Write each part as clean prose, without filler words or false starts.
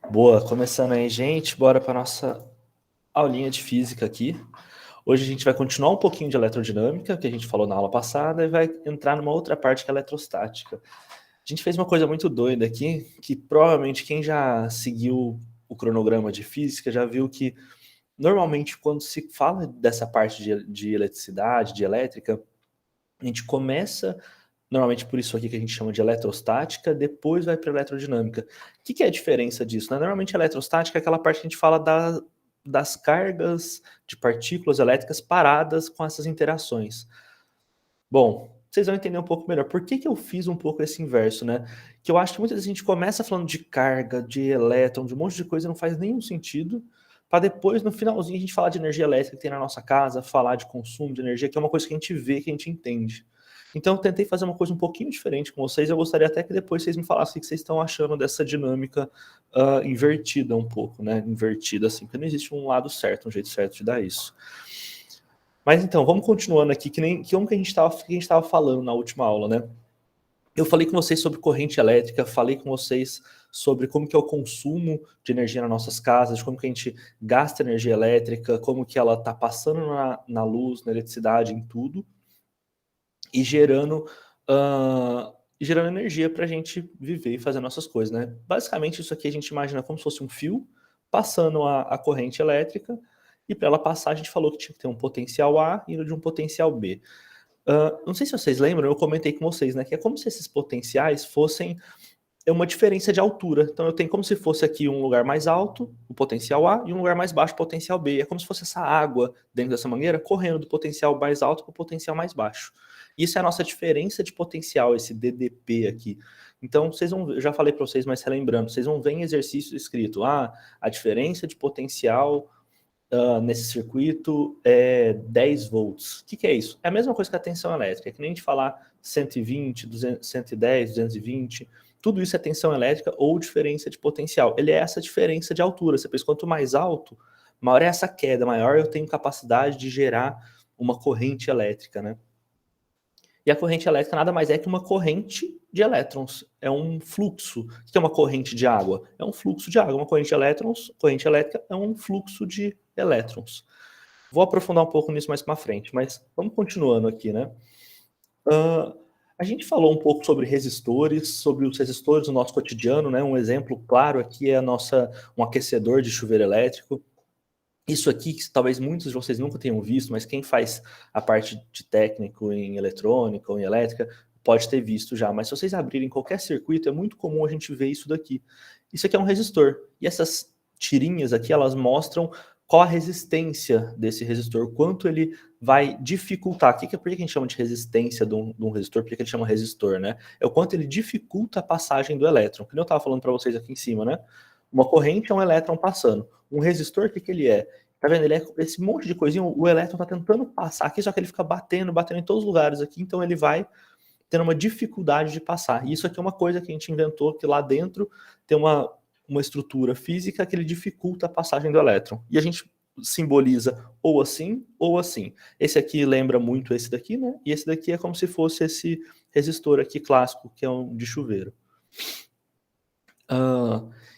Boa, começando aí, gente. Bora para nossa aulinha de física aqui. Hoje a gente vai continuar um pouquinho de eletrodinâmica, que a gente falou na aula passada, e vai entrar numa outra parte que é eletrostática. A gente fez uma coisa muito doida aqui, que provavelmente quem já seguiu o cronograma de física já viu que normalmente quando se fala dessa parte de eletricidade, de elétrica, a gente começa normalmente por isso aqui que a gente chama de eletrostática, depois vai para eletrodinâmica. O que é a diferença disso, né? Normalmente a eletrostática é aquela parte que a gente fala das cargas de partículas elétricas paradas com essas interações. Bom, vocês vão entender um pouco melhor. Por que eu fiz um pouco esse inverso, né? Que eu acho que muitas vezes a gente começa falando de carga, de elétron, de um monte de coisa e não faz nenhum sentido, para depois, no finalzinho, a gente falar de energia elétrica que tem na nossa casa, falar de consumo de energia, que é uma coisa que a gente vê, que a gente entende. Então, eu tentei fazer uma coisa um pouquinho diferente com vocês. Eu gostaria até que depois vocês me falassem o que vocês estão achando dessa dinâmica invertida um pouco, né? Invertida, assim, porque não existe um lado certo, um jeito certo de dar isso. Mas então, vamos continuando aqui, como que a gente estava falando na última aula, né? Eu falei com vocês sobre corrente elétrica, falei com vocês sobre como que é o consumo de energia nas nossas casas, como que a gente gasta energia elétrica, como que ela está passando na luz, na eletricidade, em tudo, e gerando energia para a gente viver e fazer nossas coisas, né? Basicamente, isso aqui a gente imagina como se fosse um fio passando a corrente elétrica, e para ela passar, a gente falou que tinha que ter um potencial A indo de um potencial B. Não sei se vocês lembram, eu comentei com vocês, né? Que é como se esses potenciais fossem uma diferença de altura. Então eu tenho como se fosse aqui um lugar mais alto, o potencial A, e um lugar mais baixo, o potencial B. É como se fosse essa água dentro dessa mangueira correndo do potencial mais alto para o potencial mais baixo. Isso é a nossa diferença de potencial, esse DDP aqui. Então, vocês vão, eu já falei para vocês, mas relembrando, vocês vão ver em exercício escrito, a diferença de potencial nesse circuito é 10 volts. O que é isso? É a mesma coisa que a tensão elétrica, é que nem a gente falar 120, 200, 110, 220, tudo isso é tensão elétrica ou diferença de potencial. Ele é essa diferença de altura. Você pensa, quanto mais alto, maior é essa queda, maior eu tenho capacidade de gerar uma corrente elétrica, né? E a corrente elétrica nada mais é que uma corrente de elétrons. É um fluxo. O que é uma corrente de água? É um fluxo de água. Uma corrente de elétrons, corrente elétrica é um fluxo de elétrons. Vou aprofundar um pouco nisso mais para frente, mas vamos continuando aqui, né? A gente falou um pouco sobre resistores, sobre os resistores do nosso cotidiano, né? Um exemplo claro aqui é um aquecedor de chuveiro elétrico. Isso aqui, que talvez muitos de vocês nunca tenham visto, mas quem faz a parte de técnico em eletrônica ou em elétrica pode ter visto já. Mas se vocês abrirem qualquer circuito, é muito comum a gente ver isso daqui. Isso aqui é um resistor. E essas tirinhas aqui, elas mostram qual a resistência desse resistor, quanto ele vai dificultar. Por que a gente chama de resistência de um resistor? Por que a gente chama resistor, né? É o quanto ele dificulta a passagem do elétron. Que nem eu estava falando para vocês aqui em cima, né? Uma corrente é um elétron passando. Um resistor, o que ele é? Tá vendo? Ele é esse monte de coisinha, o elétron tá tentando passar aqui, só que ele fica batendo em todos os lugares aqui, então ele vai tendo uma dificuldade de passar. E isso aqui é uma coisa que a gente inventou, que lá dentro tem uma estrutura física que ele dificulta a passagem do elétron. E a gente simboliza ou assim ou assim. Esse aqui lembra muito esse daqui, né? E esse daqui é como se fosse esse resistor aqui clássico, que é um de chuveiro.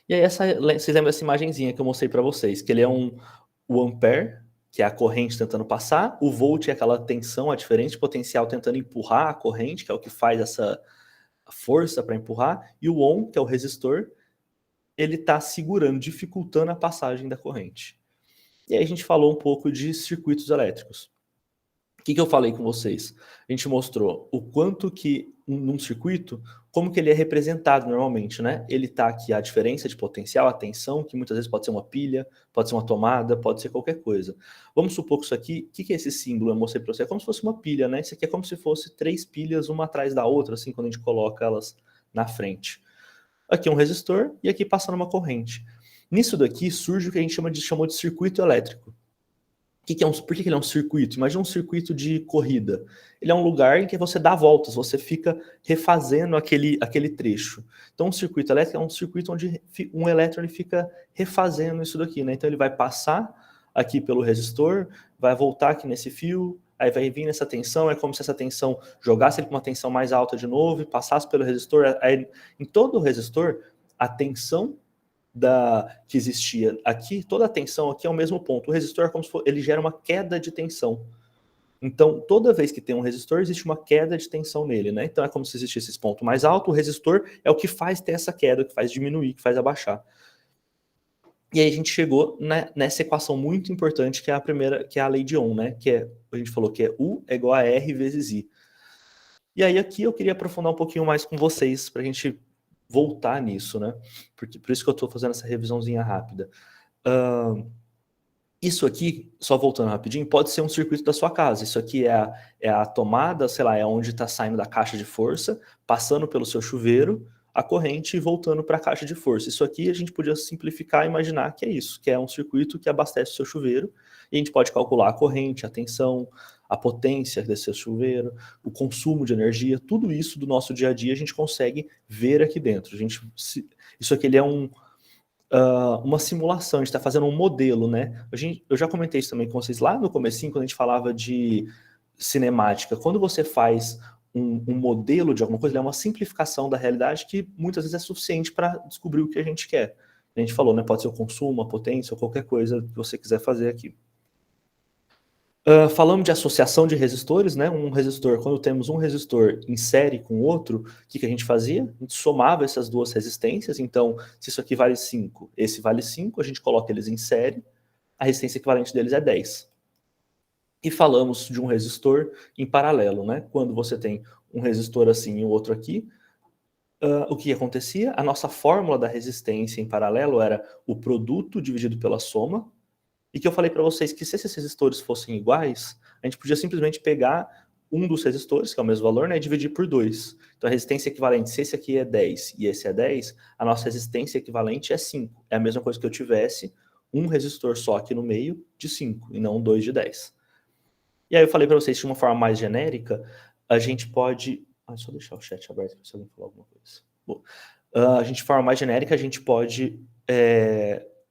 E aí, vocês lembram dessa imagenzinha que eu mostrei para vocês, que ele é o ampere, que é a corrente tentando passar, o volt é aquela tensão, a diferença de potencial tentando empurrar a corrente, que é o que faz essa força para empurrar, e o ohm, que é o resistor, ele está segurando, dificultando a passagem da corrente. E aí a gente falou um pouco de circuitos elétricos. O que eu falei com vocês? A gente mostrou o quanto que num circuito, como que ele é representado normalmente, né? Ele está aqui a diferença de potencial, a tensão, que muitas vezes pode ser uma pilha, pode ser uma tomada, pode ser qualquer coisa. Vamos supor que isso aqui, o que é esse símbolo? Eu mostrei para você, é como se fosse uma pilha, né? Isso aqui é como se fosse 3 pilhas, uma atrás da outra, assim, quando a gente coloca elas na frente. Aqui é um resistor e aqui passando uma corrente. Nisso daqui surge o que a gente chamou de circuito elétrico. Por que ele é um circuito? Imagina um circuito de corrida. Ele é um lugar em que você dá voltas, você fica refazendo aquele trecho. Então, um circuito elétrico é um circuito onde um elétron ele fica refazendo isso daqui, né? Então, ele vai passar aqui pelo resistor, vai voltar aqui nesse fio, aí vai vir nessa tensão, é como se essa tensão jogasse ele para uma tensão mais alta de novo e passasse pelo resistor. Aí, em todo o resistor, a tensão que existia aqui, toda a tensão aqui é o mesmo ponto. O resistor é como se ele gera uma queda de tensão. Então, toda vez que tem um resistor, existe uma queda de tensão nele, né? Então, é como se existisse esse ponto mais alto, o resistor é o que faz ter essa queda, que faz diminuir, que faz abaixar. E aí a gente chegou nessa equação muito importante, que é a primeira, que é a lei de Ohm, né? A gente falou que é U é igual a R vezes I. E aí aqui eu queria aprofundar um pouquinho mais com vocês, para a gente voltar nisso, né? Por isso que eu estou fazendo essa revisãozinha rápida. Isso aqui, só voltando rapidinho, pode ser um circuito da sua casa. Isso aqui é a tomada, sei lá, é onde está saindo da caixa de força, passando pelo seu chuveiro, a corrente e voltando para a caixa de força. Isso aqui a gente podia simplificar e imaginar que é isso, que é um circuito que abastece o seu chuveiro, e a gente pode calcular a corrente, a tensão, a potência desse seu chuveiro, o consumo de energia, tudo isso do nosso dia a dia a gente consegue ver aqui dentro. Isso aqui ele é uma simulação, a gente está fazendo um modelo, né? Eu já comentei isso também com vocês lá no comecinho, quando a gente falava de cinemática. Quando você faz um modelo de alguma coisa, ele é uma simplificação da realidade que muitas vezes é suficiente para descobrir o que a gente quer. A gente falou, né? Pode ser o consumo, a potência, ou qualquer coisa que você quiser fazer aqui. Falamos de associação de resistores, né? Um resistor, quando temos um resistor em série com outro, o que a gente fazia? A gente somava essas duas resistências, então, se isso aqui vale 5, esse vale 5, a gente coloca eles em série, a resistência equivalente deles é 10. E falamos de um resistor em paralelo, né? Quando você tem um resistor assim e o outro aqui, o que acontecia? A nossa fórmula da resistência em paralelo era o produto dividido pela soma, e que eu falei para vocês que se esses resistores fossem iguais, a gente podia simplesmente pegar um dos resistores, que é o mesmo valor, né, e dividir por 2. Então a resistência equivalente, se esse aqui é 10 e esse é 10, a nossa resistência equivalente é 5. É a mesma coisa que eu tivesse um resistor só aqui no meio de 5, e não 2 de 10. E aí eu falei para vocês, de uma forma mais genérica, a gente pode... só deixar o chat aberto para se alguém falar alguma coisa. Bom, de forma mais genérica, a gente pode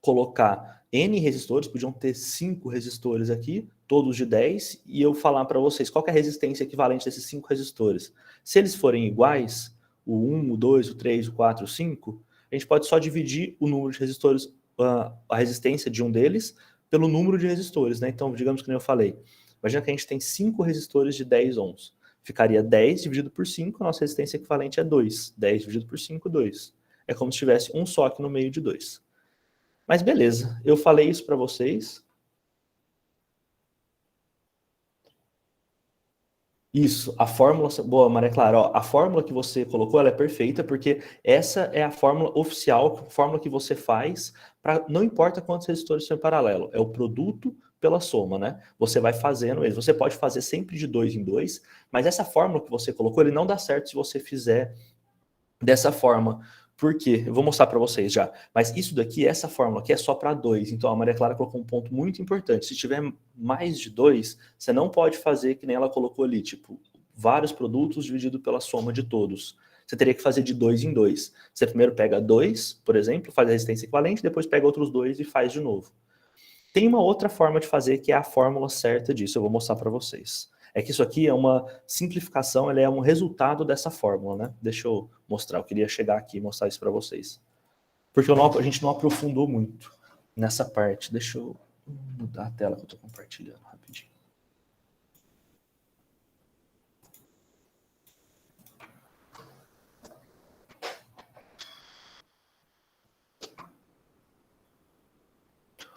colocar N resistores, podiam ter 5 resistores aqui, todos de 10, e eu falar para vocês qual que é a resistência equivalente desses 5 resistores. Se eles forem iguais, o 1, o 2, o 3, o 4, o 5, a gente pode só dividir o número de resistores, a resistência de um deles, pelo número de resistores, né? Então, digamos que nem eu falei, imagina que a gente tem 5 resistores de 10 ohms. Ficaria 10 dividido por 5, a nossa resistência equivalente é 2. 10 dividido por 5, 2. É como se tivesse um só aqui no meio de 2. Mas beleza, eu falei isso para vocês. Isso, a fórmula... Boa, Maria Clara, ó, a fórmula que você colocou, ela é perfeita, porque essa é a fórmula oficial, a fórmula que você faz, não importa quantos resistores são em paralelo, é o produto pela soma, né? Você vai fazendo eles. Você pode fazer sempre de 2 em 2, mas essa fórmula que você colocou, ele não dá certo se você fizer dessa forma. Por quê? Eu vou mostrar para vocês já. Mas isso daqui, essa fórmula aqui é só para 2. Então a Maria Clara colocou um ponto muito importante. Se tiver mais de 2, você não pode fazer que nem ela colocou ali, tipo, vários produtos dividido pela soma de todos. Você teria que fazer de 2 em 2. Você primeiro pega 2, por exemplo, faz a resistência equivalente, depois pega outros 2 e faz de novo. Tem uma outra forma de fazer que é a fórmula certa disso. Eu vou mostrar para vocês. É que isso aqui é uma simplificação, ele é um resultado dessa fórmula, né? Deixa eu mostrar, eu queria chegar aqui e mostrar isso para vocês. Porque a gente não aprofundou muito nessa parte. Deixa eu mudar a tela que eu estou compartilhando rapidinho.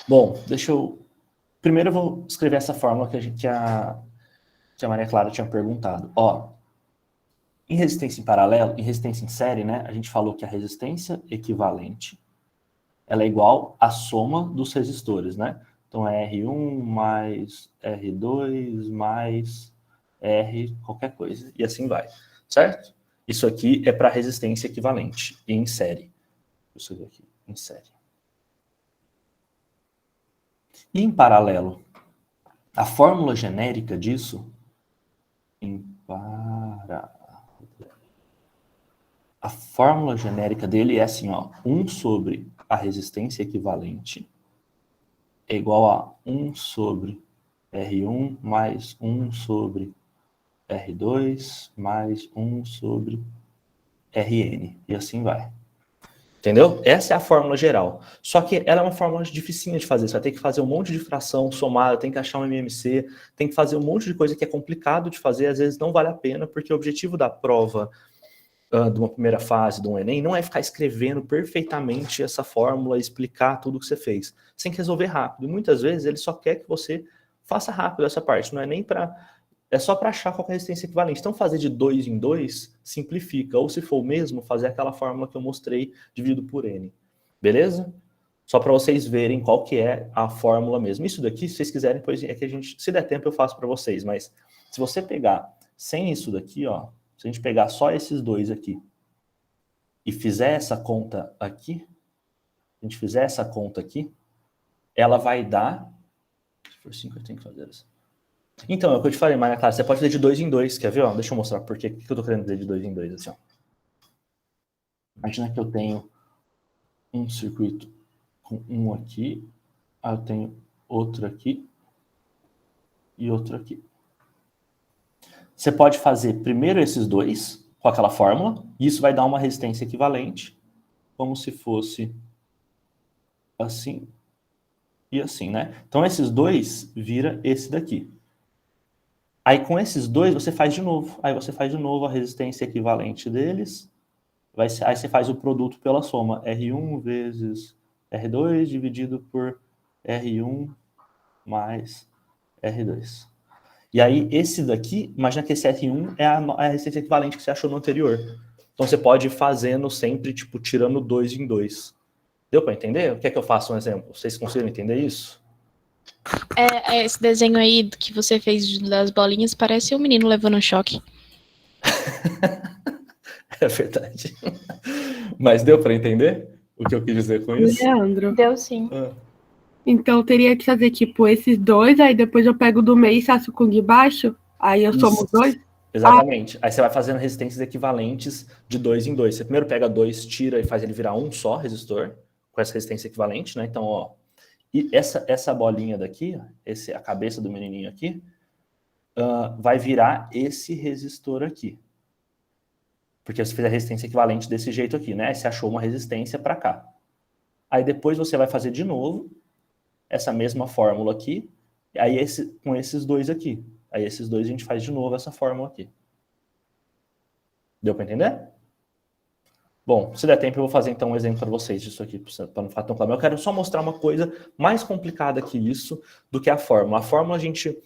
Bom, deixa eu... Primeiro eu vou escrever essa fórmula que a Maria Clara tinha perguntado. Ó, em resistência em paralelo, em resistência em série, né, a gente falou que a resistência equivalente ela é igual à soma dos resistores, né? Então é R1 mais R2 mais R qualquer coisa, e assim vai, certo? Isso aqui é para resistência equivalente em série. Isso aqui, em série. E em paralelo, a fórmula genérica disso, a fórmula genérica dele é assim, ó, 1 sobre a resistência equivalente é igual a 1 sobre R1 mais 1 sobre R2 mais 1 sobre Rn. E assim vai. Entendeu? Essa é a fórmula geral. Só que ela é uma fórmula dificinha de fazer. Você vai ter que fazer um monte de fração somada, tem que achar um MMC, tem que fazer um monte de coisa que é complicado de fazer, às vezes não vale a pena, porque o objetivo da prova de uma primeira fase, de um Enem, não é ficar escrevendo perfeitamente essa fórmula, explicar tudo que você fez. Você tem que resolver rápido. E muitas vezes ele só quer que você faça rápido essa parte, não é nem para... É só para achar qual é a resistência equivalente. Então, fazer de 2 em 2 simplifica. Ou, se for o mesmo, fazer aquela fórmula que eu mostrei, dividido por N. Beleza? Só para vocês verem qual que é a fórmula mesmo. Isso daqui, se vocês quiserem, depois é que a gente, se der tempo, eu faço para vocês. Mas, se você pegar sem isso daqui, ó, se a gente pegar só esses dois aqui e fizer essa conta aqui, a gente fizer essa conta aqui, ela vai dar... Se for 5, eu tenho que fazer isso. Então, é o que eu te falei, Maria Clara, você pode fazer de 2 em 2, quer ver? Ó, deixa eu mostrar por que eu tô querendo fazer de 2 em 2, assim, ó. Imagina que eu tenho um circuito com um aqui, aí eu tenho outro aqui e outro aqui. Você pode fazer primeiro esses dois, com aquela fórmula, e isso vai dar uma resistência equivalente, como se fosse assim e assim, né? Então, esses dois vira esse daqui. Aí, com esses dois, você faz de novo. Aí, você faz de novo a resistência equivalente deles. Aí, você faz o produto pela soma. R1 vezes R2 dividido por R1 mais R2. E aí, esse daqui, imagina que esse R1 é a resistência equivalente que você achou no anterior. Então, você pode ir fazendo sempre, tipo, tirando 2 em 2. Deu para entender? O que é que eu faço um exemplo? Vocês conseguiram entender isso? Esse desenho aí que você fez das bolinhas parece um menino levando um choque. É verdade. Mas deu para entender o que eu quis dizer com isso? Leandro. Deu sim. Então teria que fazer tipo esses dois, aí depois eu pego do meio e faço com o de baixo, aí eu somo os dois? Exatamente. Aí você vai fazendo resistências equivalentes de 2 em 2. Você primeiro pega 2, tira e faz ele virar um só resistor, com essa resistência equivalente, né? Então, ó, e essa bolinha daqui, a cabeça do menininho aqui, vai virar esse resistor aqui. Porque você fez a resistência equivalente desse jeito aqui, né? Você achou uma resistência para cá. Aí depois você vai fazer de novo essa mesma fórmula aqui, aí com esses dois aqui. Aí esses dois a gente faz de novo essa fórmula aqui. Deu para entender? Bom, se der tempo eu vou fazer então um exemplo para vocês disso aqui, para não ficar tão claro. Eu quero só mostrar uma coisa mais complicada que isso, do que a fórmula. A fórmula a gente...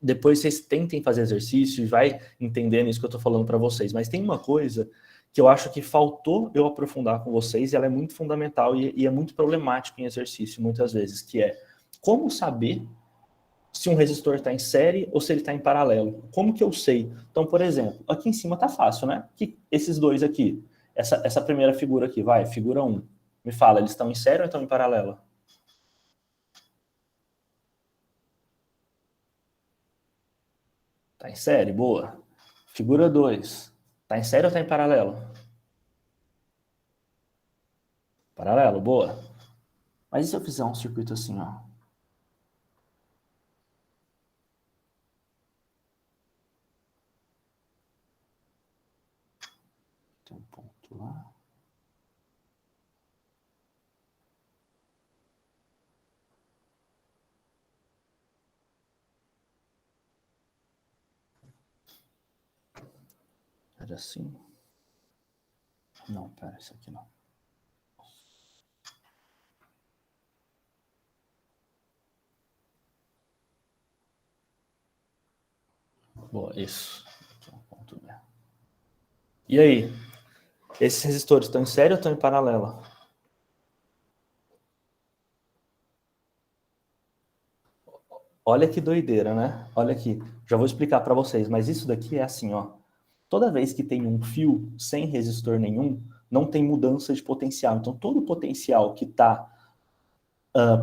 Depois vocês tentem fazer exercício e vai entendendo isso que eu estou falando para vocês. Mas tem uma coisa que eu acho que faltou eu aprofundar com vocês, e ela é muito fundamental e é muito problemática em exercício, muitas vezes, que é como saber se um resistor está em série ou se ele está em paralelo. Como que eu sei? Então, por exemplo, aqui em cima está fácil, né? Esses dois aqui, essa primeira figura aqui, vai, figura 1. Me fala, eles estão em série ou estão em paralelo? Está em série, boa. Figura 2. Está em série ou está em paralelo? Paralelo, boa. Mas e se eu fizer um circuito assim, ó? Tem um ponto lá. Era assim? Não, pera, isso aqui não. Boa, isso. Aqui é um ponto B. E aí? Esses resistores estão em série ou estão em paralelo? Olha que doideira, né? Olha aqui. Já vou explicar para vocês, mas isso daqui é assim, ó. Toda vez que tem um fio sem resistor nenhum, não tem mudança de potencial. Então, todo o potencial que está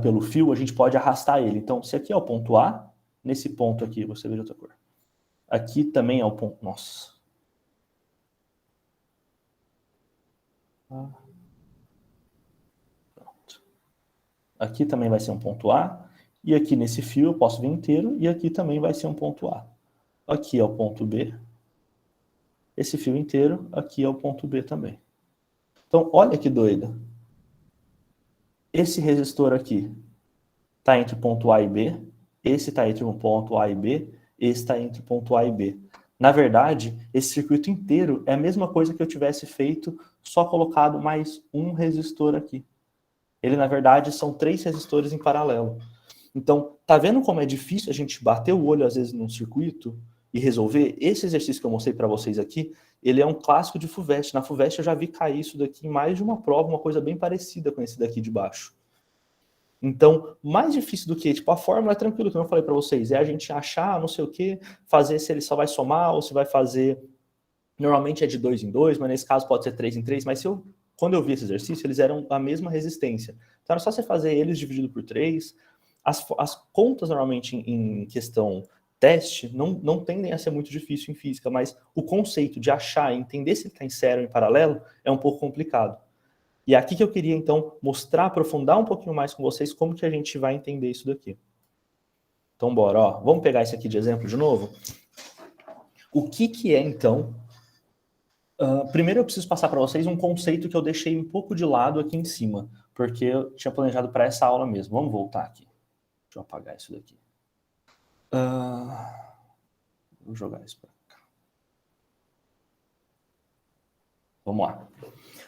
pelo fio, a gente pode arrastar ele. Então, se aqui é o ponto A, nesse ponto aqui, você vê de outra cor. Aqui também é o ponto... Nossa. Pronto. Aqui também vai ser um ponto A. E aqui nesse fio eu posso ver inteiro. E aqui também vai ser um ponto A. Aqui é o ponto B. Esse fio inteiro, aqui é o ponto B também. Então, olha que doido. Esse resistor aqui está entre o ponto A e B, esse está entre um ponto A e B, esse está entre o ponto A e B. Na verdade, esse circuito inteiro é a mesma coisa que eu tivesse feito, só colocado mais um resistor aqui. Ele, na verdade, são 3 resistores em paralelo. Então, tá vendo como é difícil a gente bater o olho, às vezes, num circuito e resolver? Esse exercício que eu mostrei para vocês aqui, ele é um clássico de FUVEST. Na FUVEST eu já vi cair isso daqui em mais de uma prova, uma coisa bem parecida com esse daqui de baixo. Então, mais difícil do que, tipo, a fórmula é tranquilo, como eu falei para vocês, é a gente achar, não sei o que, fazer se ele só vai somar ou se vai fazer... Normalmente é de 2 em 2, mas nesse caso pode ser 3 em 3, mas quando eu vi esse exercício, eles eram a mesma resistência. Então era só você fazer eles dividido por 3. As contas, normalmente, em questão teste, não tendem a ser muito difícil em física, mas o conceito de achar e entender se ele está em série ou em paralelo é um pouco complicado. E é aqui que eu queria, então, mostrar, aprofundar um pouquinho mais com vocês como que a gente vai entender isso daqui. Então, bora, ó. Vamos pegar esse aqui de exemplo de novo? O que é, então... primeiro eu preciso passar para vocês um conceito que eu deixei um pouco de lado aqui em cima, porque eu tinha planejado para essa aula mesmo. Vamos voltar aqui. Deixa eu apagar isso daqui. Vou jogar isso para cá. Vamos lá.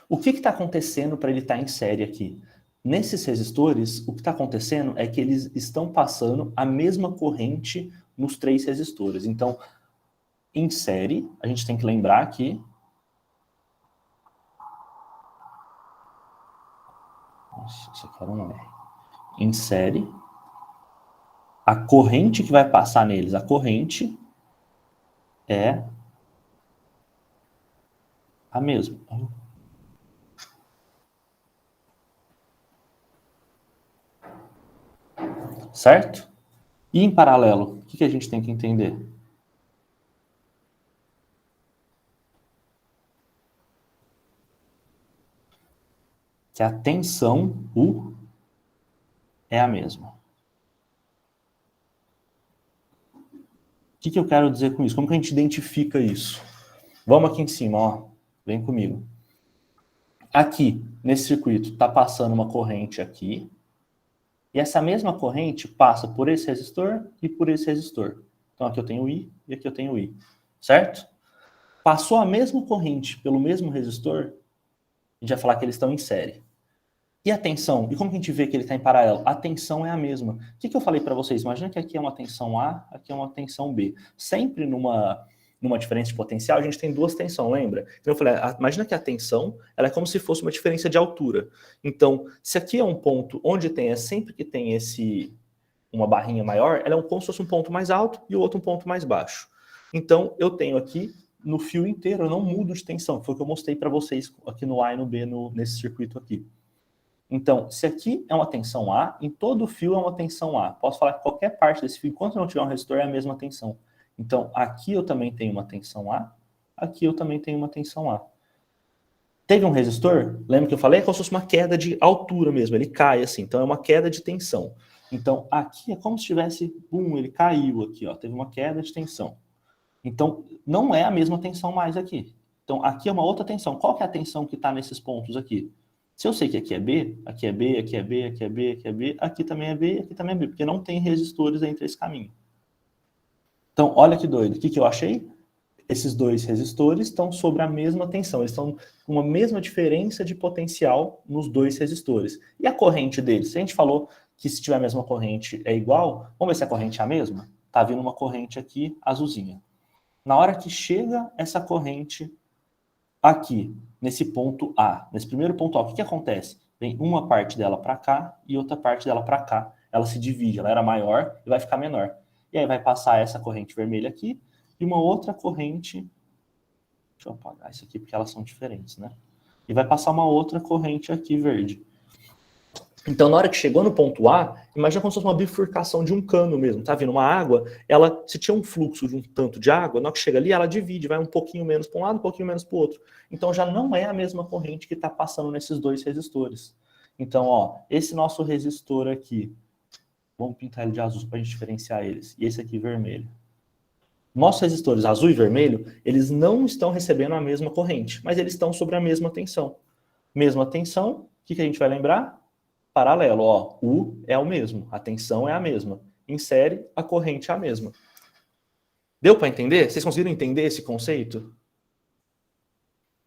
O que está acontecendo para ele estar em série aqui? Nesses resistores, o que está acontecendo é que eles estão passando a mesma corrente nos 3 resistores. Então, em série, a gente tem que lembrar que... Nossa, isso aqui era um R. Em série, a corrente que vai passar neles, a corrente é a mesma. Certo? E em paralelo, o que a gente tem que entender? Que a tensão U é a mesma. O que eu quero dizer com isso? Como que a gente identifica isso? Vamos aqui em cima, ó. Vem comigo. Aqui, nesse circuito, está passando uma corrente aqui. E essa mesma corrente passa por esse resistor e por esse resistor. Então aqui eu tenho I e aqui eu tenho I. Certo? Passou a mesma corrente pelo mesmo resistor, a gente vai falar que eles estão em série. E a tensão? E como que a gente vê que ele está em paralelo? A tensão é a mesma. O que eu falei para vocês? Imagina que aqui é uma tensão A, aqui é uma tensão B. Sempre numa diferença de potencial, a gente tem 2 tensões, lembra? Então eu falei, imagina que a tensão ela é como se fosse uma diferença de altura. Então, se aqui é um ponto onde tem, sempre que tem uma barrinha maior, ela é como se fosse um ponto mais alto e o outro um ponto mais baixo. Então, eu tenho aqui, no fio inteiro, eu não mudo de tensão. Foi o que eu mostrei para vocês aqui no A e no B, nesse circuito aqui. Então, se aqui é uma tensão A, em todo o fio é uma tensão A. Posso falar que qualquer parte desse fio, enquanto não tiver um resistor, é a mesma tensão. Então, aqui eu também tenho uma tensão A, aqui eu também tenho uma tensão A. Teve um resistor? Lembra que eu falei? É como se fosse uma queda de altura mesmo, ele cai assim. Então, é uma queda de tensão. Então, aqui é como se tivesse, ele caiu aqui, ó, teve uma queda de tensão. Então, não é a mesma tensão mais aqui. Então, aqui é uma outra tensão. Qual que é a tensão que está nesses pontos aqui? Se eu sei que aqui é B, aqui é B, aqui é B, aqui é B, aqui é B, aqui também é B, aqui também é B, porque não tem resistores entre esse caminho. Então, olha que doido. O que eu achei? Esses 2 resistores estão sobre a mesma tensão. Eles estão com uma mesma diferença de potencial nos 2 resistores. E a corrente deles? Se a gente falou que se tiver a mesma corrente é igual, vamos ver se a corrente é a mesma? Está vindo uma corrente aqui, azulzinha. Na hora que chega essa corrente aqui, nesse ponto A, nesse primeiro ponto A, o que acontece? Vem uma parte dela para cá e outra parte dela para cá. Ela se divide, ela era maior e vai ficar menor. E aí vai passar essa corrente vermelha aqui e uma outra corrente... Deixa eu apagar isso aqui porque elas são diferentes, né? E vai passar uma outra corrente aqui verde. Então, na hora que chegou no ponto A, imagina como se fosse uma bifurcação de um cano mesmo. Tá vindo uma água, ela, se tinha um fluxo de um tanto de água, na hora que chega ali, ela divide, vai um pouquinho menos para um lado, um pouquinho menos para o outro. Então, já não é a mesma corrente que está passando nesses 2 resistores. Então, ó, esse nosso resistor aqui, vamos pintar ele de azul para a gente diferenciar eles. E esse aqui vermelho. Nossos resistores azul e vermelho, eles não estão recebendo a mesma corrente, mas eles estão sobre a mesma tensão. Mesma tensão, o que a gente vai lembrar? Paralelo, ó, U é o mesmo, a tensão é a mesma. Em série, a corrente é a mesma. Deu para entender? Vocês conseguiram entender esse conceito?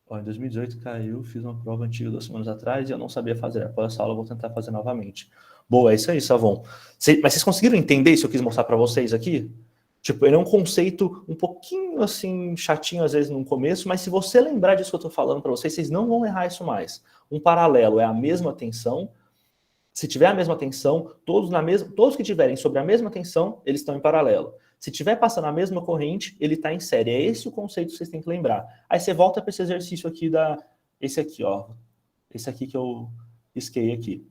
Ó, em 2018 caiu, fiz uma prova antiga 2 semanas atrás e eu não sabia fazer. Após essa aula eu vou tentar fazer novamente. Boa, é isso aí, Savon. Mas vocês conseguiram entender isso que eu quis mostrar para vocês aqui? Tipo, ele é um conceito um pouquinho assim, chatinho às vezes no começo, mas se você lembrar disso que eu estou falando para vocês, vocês não vão errar isso mais. Um paralelo é a mesma tensão. Se tiver a mesma tensão, todos que tiverem sobre a mesma tensão, eles estão em paralelo. Se tiver passando a mesma corrente, ele está em série. É esse o conceito que vocês têm que lembrar. Aí você volta para esse exercício aqui esse aqui, ó. Esse aqui que eu risquei aqui.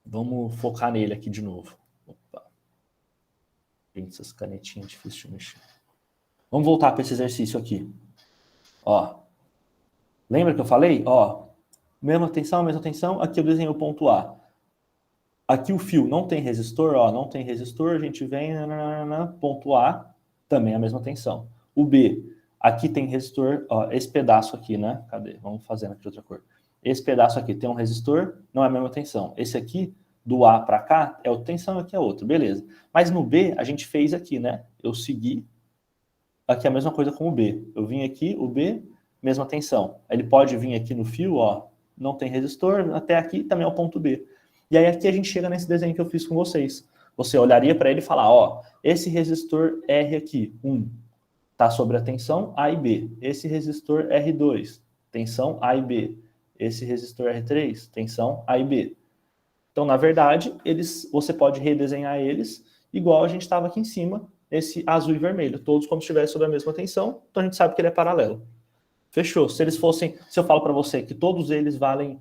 Vamos focar nele aqui de novo. Opa. Gente, essas canetinhas difíceis de mexer. Vamos voltar para esse exercício aqui. Ó. Lembra que eu falei? Ó. Mesma tensão. Aqui eu desenhei o ponto A. Aqui o fio não tem resistor, ó, não tem resistor, a gente vem, ponto A, também a mesma tensão. O B, aqui tem resistor, ó, esse pedaço aqui, né? Cadê? Vamos fazendo aqui de outra cor. Esse pedaço aqui tem um resistor, não é a mesma tensão. Esse aqui, do A para cá, é outra tensão, aqui é outra, beleza. Mas no B, a gente fez aqui, né? Eu segui, aqui é a mesma coisa com o B. Eu vim aqui, o B, mesma tensão. Ele pode vir aqui no fio, ó, não tem resistor, até aqui também é o ponto B. E aí aqui a gente chega nesse desenho que eu fiz com vocês. Você olharia para ele e falar, ó, esse resistor R aqui, 1, está sobre a tensão A e B. Esse resistor R2, tensão A e B. Esse resistor R3, tensão A e B. Então, na verdade, você pode redesenhar eles igual a gente estava aqui em cima, esse azul e vermelho, todos como se estivessem sob a mesma tensão, então a gente sabe que ele é paralelo. Fechou. Se eu falo para você que todos eles valem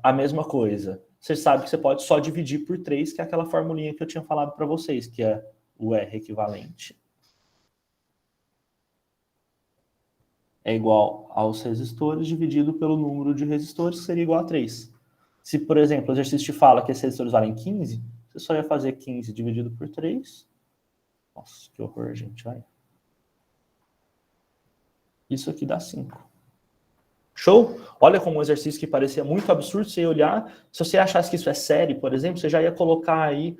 a mesma coisa, você sabe que você pode só dividir por 3, que é aquela formulinha que eu tinha falado para vocês, que é o R equivalente é igual aos resistores dividido pelo número de resistores, que seria igual a 3. Se, por exemplo, o exercício te fala que esses resistores valem 15, você só ia fazer 15 dividido por 3. Nossa, que horror, gente. Vai. Isso aqui dá 5. Show? Olha como um exercício que parecia muito absurdo, você ia olhar, se você achasse que isso é série, por exemplo, você já ia colocar aí,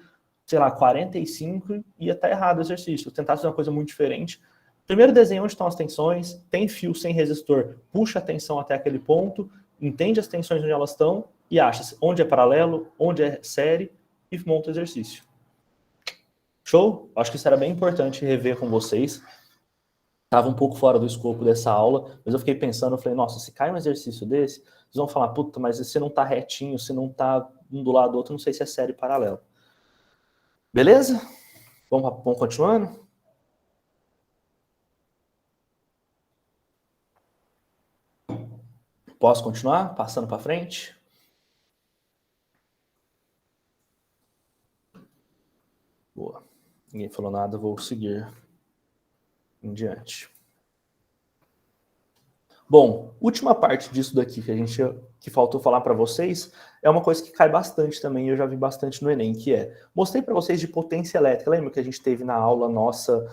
sei lá, 45 e ia estar errado o exercício. Tentar fazer uma coisa muito diferente. Primeiro desenho onde estão as tensões, tem fio sem resistor, puxa a tensão até aquele ponto, entende as tensões onde elas estão e acha onde é paralelo, onde é série e monta o exercício. Show? Acho que isso era bem importante rever com vocês. Estava um pouco fora do escopo dessa aula, mas eu fiquei pensando, eu falei, nossa, se cai um exercício desse, vocês vão falar, puta, mas você não tá retinho, você não tá um do lado do outro, não sei se é série paralela. Beleza? Vamos continuando? Posso continuar? Passando para frente? Boa. Ninguém falou nada, vou seguir em diante. Bom, última parte disso daqui que faltou falar para vocês é uma coisa que cai bastante também, eu já vi bastante no Enem, que é, mostrei para vocês de potência elétrica, lembra que a gente teve na aula nossa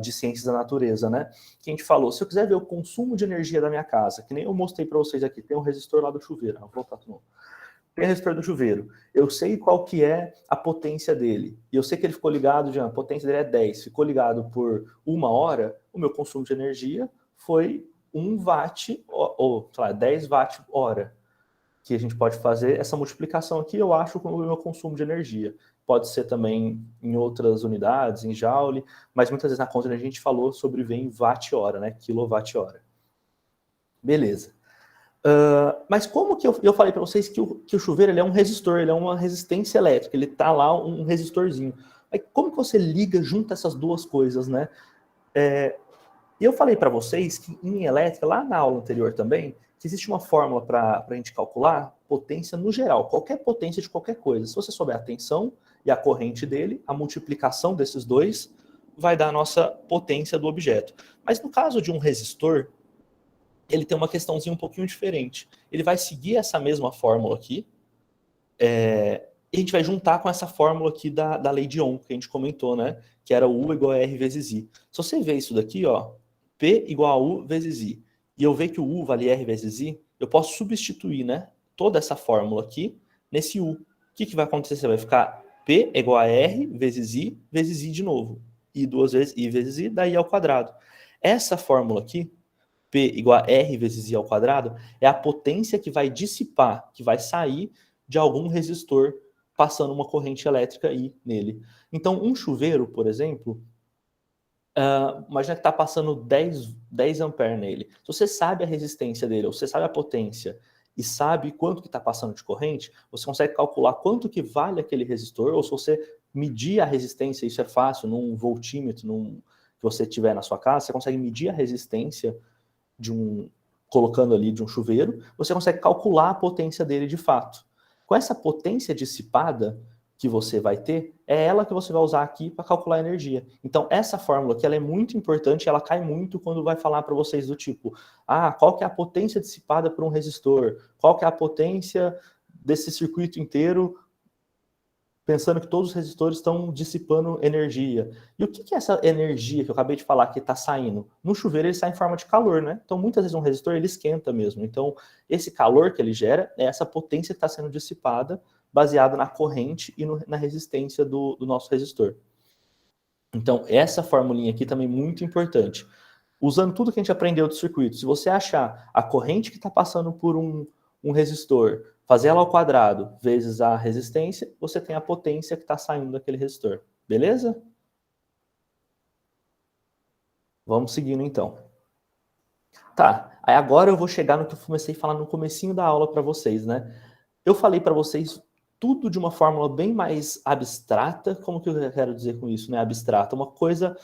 de ciências da natureza, né? Que a gente falou, se eu quiser ver o consumo de energia da minha casa, que nem eu mostrei para vocês aqui, tem um resistor lá do chuveiro, vou voltar de novo. Tem o resistor do chuveiro, eu sei qual que é a potência dele, e eu sei que ele ficou ligado, a potência dele é 10, ficou ligado por 1 hora, o meu consumo de energia foi 1 watt, ou sei lá, 10 watt hora, que a gente pode fazer essa multiplicação aqui, eu acho, com o meu consumo de energia. Pode ser também em outras unidades, em joule, mas muitas vezes na conta a gente falou sobre ver em watt-hora, né? Quilowatt-hora. Beleza. Mas como que eu falei para vocês que o chuveiro ele é um resistor, ele é uma resistência elétrica, ele tá lá um resistorzinho. Aí como que você liga junto essas duas coisas, né? E eu falei para vocês que em elétrica, lá na aula anterior também, que existe uma fórmula para a gente calcular potência no geral, qualquer potência de qualquer coisa. Se você souber a tensão e a corrente dele, a multiplicação desses dois vai dar a nossa potência do objeto. Mas no caso de um resistor, ele tem uma questãozinha um pouquinho diferente. Ele vai seguir essa mesma fórmula aqui, e a gente vai juntar com essa fórmula aqui da lei de Ohm, que a gente comentou, né? Que era U igual a R vezes I. Se você vê isso daqui, ó, P igual a U vezes I. e eu ver que o U vale R vezes I, eu posso substituir, né, toda essa fórmula aqui nesse U. O que vai acontecer? Vai ficar P é igual a R vezes I de novo. I duas vezes I vezes I, daí ao quadrado. Essa fórmula aqui, P igual a R vezes I ao quadrado, é a potência que vai dissipar, que vai sair de algum resistor passando uma corrente elétrica I nele. Então, um chuveiro, por exemplo, imagina que está passando 10 amperes nele. Se você sabe a resistência dele, ou você sabe a potência, e sabe quanto que está passando de corrente, você consegue calcular quanto que vale aquele resistor, ou se você medir a resistência, isso é fácil, num voltímetro que você tiver na sua casa, você consegue medir a resistência colocando ali de um chuveiro, você consegue calcular a potência dele de fato. Com essa potência dissipada que você vai ter, é ela que você vai usar aqui para calcular a energia. Então, essa fórmula aqui, ela é muito importante, ela cai muito quando vai falar para vocês do tipo, qual que é a potência dissipada por um resistor? Qual que é a potência desse circuito inteiro, pensando que todos os resistores estão dissipando energia. E o que é essa energia que eu acabei de falar que está saindo? No chuveiro ele sai em forma de calor, né? Então muitas vezes um resistor ele esquenta mesmo. Então esse calor que ele gera é essa potência que está sendo dissipada baseada na corrente e na resistência do nosso resistor. Então essa formulinha aqui também é muito importante. Usando tudo que a gente aprendeu do circuito, se você achar a corrente que está passando por um resistor, fazer ela ao quadrado vezes a resistência, você tem a potência que está saindo daquele resistor. Beleza? Vamos seguindo então. Tá, aí agora eu vou chegar no que eu comecei a falar no comecinho da aula para vocês, né? Eu falei para vocês tudo de uma fórmula bem mais abstrata. Como que eu quero dizer com isso, né? Abstrata, uma coisa...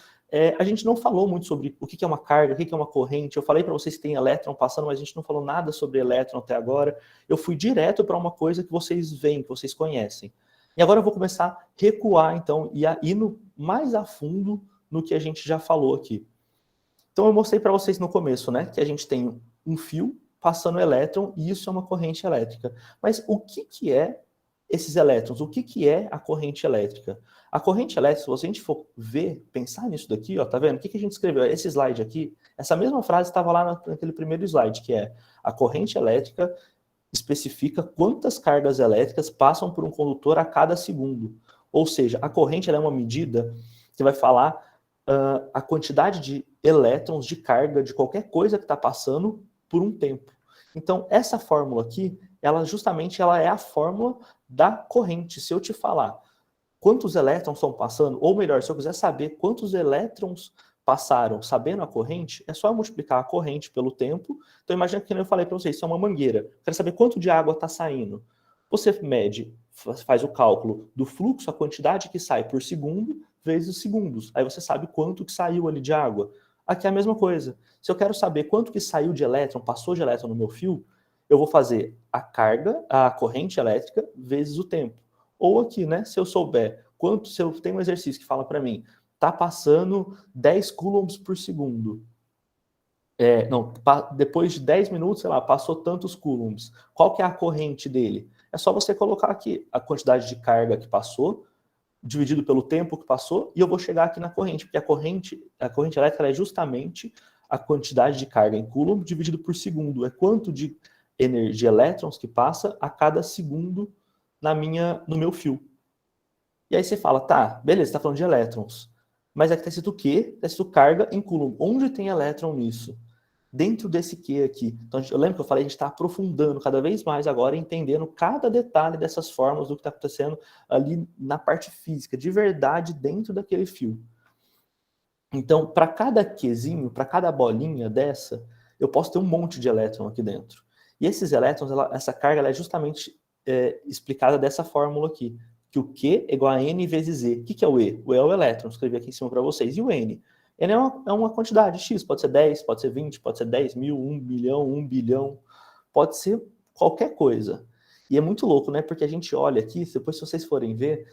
a gente não falou muito sobre o que é uma carga, o que é uma corrente. Eu falei para vocês que tem elétron passando, mas a gente não falou nada sobre elétron até agora. Eu fui direto para uma coisa que vocês veem, que vocês conhecem. E agora eu vou começar a recuar, então, e a ir mais a fundo no que a gente já falou aqui. Então eu mostrei para vocês no começo, né, que a gente tem um fio passando elétron e isso é uma corrente elétrica. Mas o que é esses elétrons? O que é a corrente elétrica? A corrente elétrica, se a gente for ver, pensar nisso daqui, ó, tá vendo? O que a gente escreveu? Esse slide aqui, essa mesma frase estava lá naquele primeiro slide, que é a corrente elétrica especifica quantas cargas elétricas passam por um condutor a cada segundo. Ou seja, a corrente ela é uma medida que vai falar a quantidade de elétrons de carga de qualquer coisa que está passando por um tempo. Então, essa fórmula aqui, ela é a fórmula da corrente. Se eu te falar quantos elétrons estão passando, ou melhor, se eu quiser saber quantos elétrons passaram sabendo a corrente, é só eu multiplicar a corrente pelo tempo. Então, imagina que eu falei para vocês, isso é uma mangueira. Eu quero saber quanto de água está saindo. Você mede, faz o cálculo do fluxo, a quantidade que sai por segundo, vezes os segundos. Aí você sabe quanto que saiu ali de água. Aqui é a mesma coisa. Se eu quero saber quanto que saiu de elétron, passou de elétron no meu fio, eu vou fazer a carga, a corrente elétrica, vezes o tempo. Ou aqui, né, se eu souber se eu tenho um exercício que fala para mim, tá passando 10 coulombs por segundo. Depois de 10 minutos, sei lá, passou tantos coulombs. Qual que é a corrente dele? É só você colocar aqui a quantidade de carga que passou, dividido pelo tempo que passou, e eu vou chegar aqui na corrente, porque a corrente elétrica é justamente a quantidade de carga em coulomb dividido por segundo. É quanto de energia elétrons que passa a cada segundo no meu fio. E aí você fala, tá, beleza, você tá falando de elétrons. Mas aqui tá escrito o quê? Tá escrito carga em coulomb. Onde tem elétron nisso? Dentro desse Q aqui. Então, eu lembro que eu falei, a gente está aprofundando cada vez mais agora, entendendo cada detalhe dessas fórmulas do que está acontecendo ali na parte física, de verdade, dentro daquele fio. Então, para cada Qzinho, para cada bolinha dessa, eu posso ter um monte de elétron aqui dentro. E esses elétrons, essa carga, ela é justamente explicada dessa fórmula aqui, que o Q é igual a N vezes Z. O que é o E? O E é o elétron, escrevi aqui em cima para vocês. E o N? N é uma quantidade X, pode ser 10, pode ser 20, pode ser 10 mil, 1 milhão, 1 bilhão, pode ser qualquer coisa. E é muito louco, né? Porque a gente olha aqui, depois se vocês forem ver,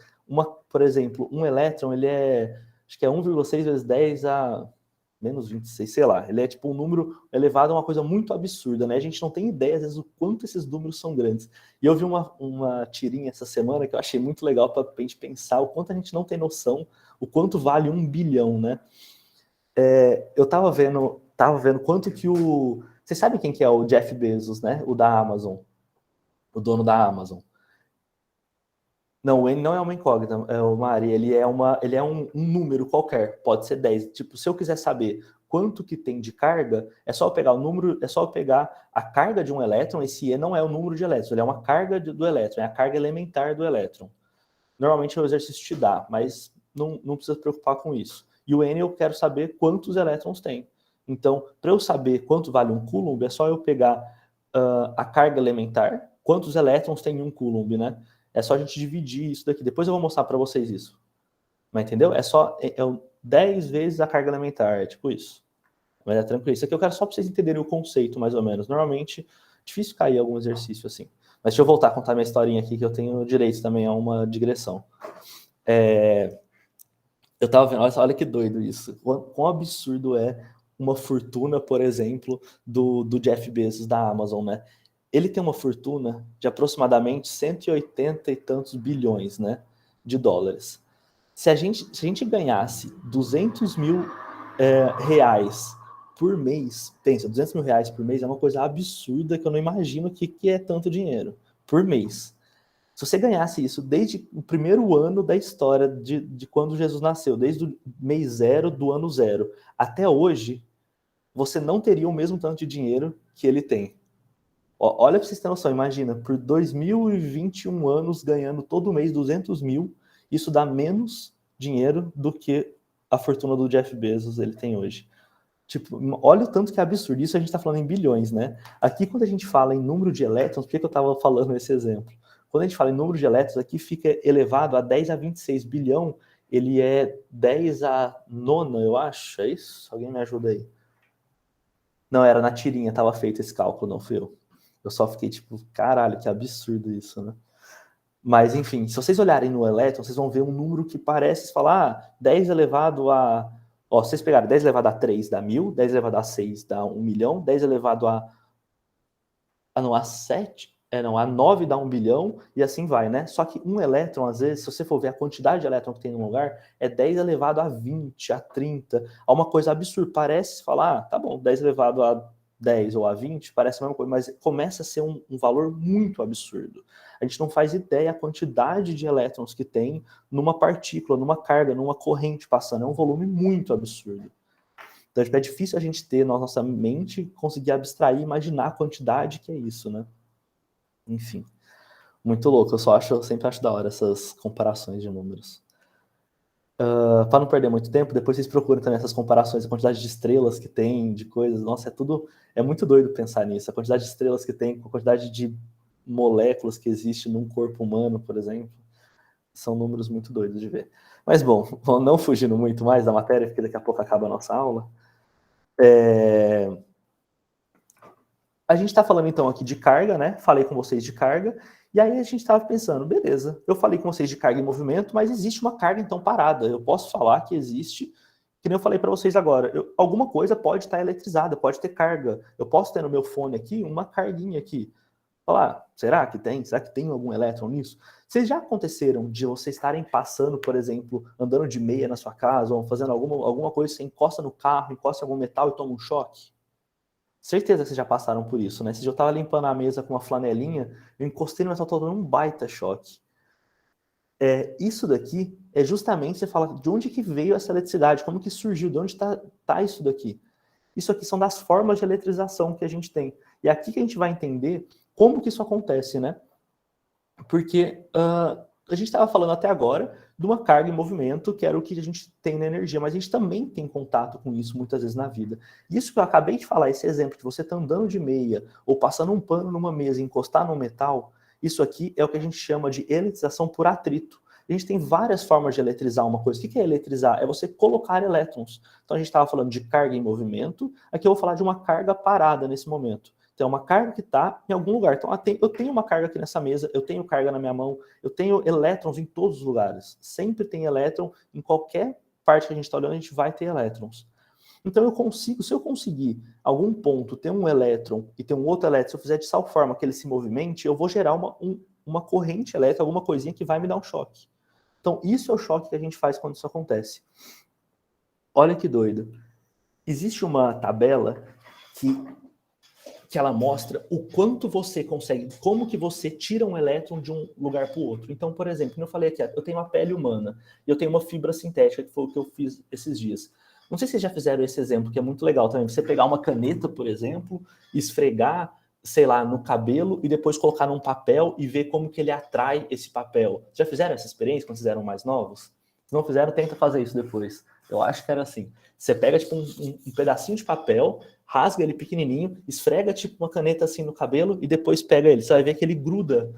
por exemplo, um elétron, ele acho que é 1,6 vezes 10 a menos 26, sei lá. Ele é tipo um número elevado a uma coisa muito absurda, né? A gente não tem ideia, às vezes, o quanto esses números são grandes. E eu vi uma tirinha essa semana que eu achei muito legal para a gente pensar o quanto a gente não tem noção, o quanto vale 1 bilhão, né? Eu tava vendo quanto que Vocês sabem quem que é o Jeff Bezos, né? O da Amazon. O dono da Amazon. Não, o N não é uma incógnita, é o Mari, ele é um número qualquer, pode ser 10. Tipo, se eu quiser saber quanto que tem de carga, é só eu pegar o número, é só eu pegar a carga de um elétron, esse E não é o número de elétrons, ele é uma carga do elétron, é a carga elementar do elétron. Normalmente o exercício te dá, mas não precisa se preocupar com isso. E o N eu quero saber quantos elétrons tem. Então, para eu saber quanto vale um coulomb, é só eu pegar a carga elementar, quantos elétrons tem em um coulomb, né? É só a gente dividir isso daqui. Depois eu vou mostrar para vocês isso. Mas entendeu? É só 10 vezes a carga elementar, é tipo isso. Mas é tranquilo. Isso aqui eu quero só para vocês entenderem o conceito, mais ou menos. Normalmente, difícil cair algum exercício assim. Mas deixa eu voltar a contar minha historinha aqui, que eu tenho direito também a uma digressão. Eu tava vendo, olha que doido isso. Quão absurdo é uma fortuna, por exemplo, do Jeff Bezos da Amazon, né? Ele tem uma fortuna de aproximadamente 180 e tantos bilhões, né, de dólares. Se a gente ganhasse 200 mil reais por mês, pensa, 200 mil reais por mês é uma coisa absurda que eu não imagino o que é tanto dinheiro por mês. Se você ganhasse isso desde o primeiro ano da história de quando Jesus nasceu, desde o mês 0 do ano 0 até hoje, você não teria o mesmo tanto de dinheiro que ele tem. Olha para vocês terem noção, imagina, por 2021 anos ganhando todo mês 200 mil, isso dá menos dinheiro do que a fortuna do Jeff Bezos ele tem hoje. Tipo, olha o tanto que é absurdo. Isso a gente está falando em bilhões, né? Aqui, quando a gente fala em número de elétrons, por que eu estava falando esse exemplo? Quando a gente fala em número de elétrons, aqui fica elevado a 10 a 26 bilhão, ele é 10 a nona, eu acho, é isso? Alguém me ajuda aí. Não, era na tirinha, estava feito esse cálculo, não fui eu. Eu só fiquei tipo, caralho, que absurdo isso, né? Mas, enfim, se vocês olharem no elétron, vocês vão ver um número que parece falar 10 elevado a... Ó, vocês pegaram 10 elevado a 3 dá 1000, 10 elevado a 6 dá 1 milhão, 10 elevado a... não, a 7... não, a 9 dá 1 bilhão, e assim vai, né? Só que um elétron, às vezes, se você for ver a quantidade de elétron que tem num lugar, é 10 elevado a 20, a 30, a uma coisa absurda. Parece falar, tá bom, 10 elevado a 10 ou a 20, parece a mesma coisa, mas começa a ser um valor muito absurdo. A gente não faz ideia a quantidade de elétrons que tem numa partícula, numa carga, numa corrente passando. É um volume muito absurdo. Então, é difícil a gente ter na nossa mente, conseguir abstrair, imaginar a quantidade que é isso, né? Enfim, muito louco. Eu sempre acho da hora essas comparações de números. Para não perder muito tempo, depois vocês procuram também essas comparações, a quantidade de estrelas que tem, de coisas. Nossa, é muito doido pensar nisso. A quantidade de estrelas que tem, a quantidade de moléculas que existe num corpo humano, por exemplo, são números muito doidos de ver. Mas bom, não fugindo muito mais da matéria, porque daqui a pouco acaba a nossa aula. A gente está falando então aqui de carga, né? Falei com vocês de carga. E aí a gente estava pensando, beleza, eu falei com vocês de carga e movimento, mas existe uma carga então parada. Eu posso falar que existe, que nem eu falei para vocês agora, alguma coisa pode estar eletrizada, pode ter carga. Eu posso ter no meu fone aqui uma carguinha aqui. Falar, será que tem? Será que tem algum elétron nisso? Vocês já aconteceram de vocês estarem passando, por exemplo, andando de meia na sua casa, ou fazendo alguma coisa, você encosta no carro, encosta em algum metal e toma um choque? Certeza que vocês já passaram por isso, né? Se eu tava limpando a mesa com uma flanelinha, eu encostei no metal, tô dando um baita choque. Isso daqui é justamente você fala de onde que veio essa eletricidade, como que surgiu, de onde tá isso daqui. Isso aqui são das formas de eletrização que a gente tem. E é aqui que a gente vai entender como que isso acontece, né? Porque a gente estava falando até agora de uma carga em movimento, que era o que a gente tem na energia, mas a gente também tem contato com isso muitas vezes na vida. Isso que eu acabei de falar, esse exemplo de você tá andando de meia, ou passando um pano numa mesa e encostar no metal, isso aqui é o que a gente chama de eletrização por atrito. A gente tem várias formas de eletrizar uma coisa. O que é eletrizar? É você colocar elétrons. Então a gente estava falando de carga em movimento, aqui eu vou falar de uma carga parada nesse momento. Então, é uma carga que está em algum lugar. Então, eu tenho uma carga aqui nessa mesa, eu tenho carga na minha mão, eu tenho elétrons em todos os lugares. Sempre tem elétron, em qualquer parte que a gente está olhando, a gente vai ter elétrons. Então, se eu conseguir algum ponto ter um elétron e ter um outro elétron, se eu fizer de tal forma que ele se movimente, eu vou gerar uma corrente elétrica, alguma coisinha que vai me dar um choque. Então, isso é o choque que a gente faz quando isso acontece. Olha que doido. Existe uma tabela que que ela mostra o quanto você consegue, como que você tira um elétron de um lugar para o outro. Então, por exemplo, como eu falei aqui, eu tenho uma pele humana e eu tenho uma fibra sintética, que foi o que eu fiz esses dias. Não sei se vocês já fizeram esse exemplo, que é muito legal também. Você pegar uma caneta, por exemplo, esfregar, sei lá, no cabelo e depois colocar num papel e ver como que ele atrai esse papel. Já fizeram essa experiência quando vocês eram mais novos? Se não fizeram, tenta fazer isso depois. Eu acho que era assim. Você pega tipo um pedacinho de papel, rasga ele pequenininho, esfrega tipo uma caneta assim no cabelo e depois pega ele. Você vai ver que ele gruda